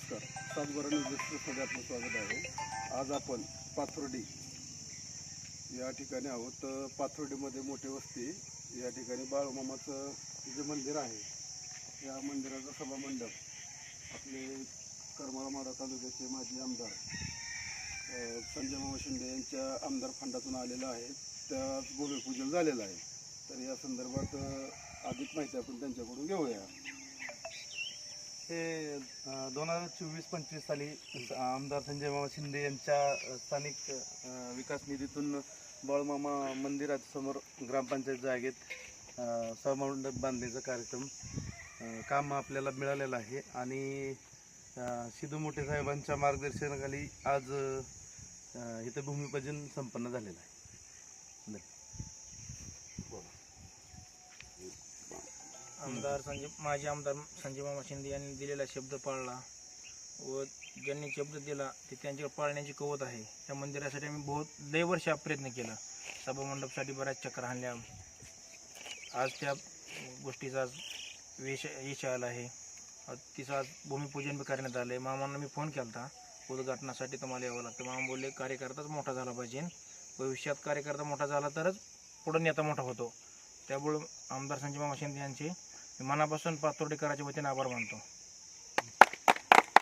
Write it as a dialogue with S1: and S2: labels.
S1: नमस्कार, सातबारा न्यूजमध्ये आपलं स्वागत आहे. आज आपण पाथर्डी या ठिकाणी आहोत. पाथर्डीमध्ये मोठे वस्ती या ठिकाणी बाळूमामाचं जे मंदिर आहे, या मंदिराचा सभामंडप आपले करमाळा तालुक्याचे माजी आमदार संजय मामा शिंदे यांच्या आमदार फंडातून आलेलं आहे. त्या भूमिपूजन झालेलं आहे. तर या संदर्भात अधिक माहिती आपण त्यांच्याकडून घेऊया.
S2: हे 2024-25 साली आमदार संजय मामा शिंदे यांच्या स्थानिक विकास निधीतून बाळूमामा मंदिरासमोर ग्रामपंचायत जागेत सभामंडप बांधण्याचा कार्यक्रम काम आपल्याला मिळालेलं आहे आणि सिद्धू मोठे साहेबांच्या मार्गदर्शनाखाली आज इथे भूमिपूजन संपन्न झालेलं आहे.
S3: माजी आमदार संजय मामा शिंदे यांनी दिलेला शब्द पाळला व ज्यांनी शब्द दिला ते त्यांच्या पाळण्याची कवत आहे. या मंदिरासाठी आम्ही लय वर्ष प्रयत्न केला. सभामंडपसाठी बऱ्याच चक्र हाणल्या. आज त्या गोष्टीचा यश आला आहे. तिचं आज भूमिपूजन बी करण्यात आलं आहे. मामांना मी फोन केला होता उद्घाटनासाठी, तुम्हाला यावं लागतं. मामा बोलले कार्यकर्ताच मोठा झाला पाहिजे, भविष्यात कार्यकर्ता मोठा झाला तरच पुढे नेता मोठा होतो. त्यामुळे आमदार संजय मामा शिंदे यांचे मनापासून पाथर्डीकरांच्या वतीने आभार मानतो.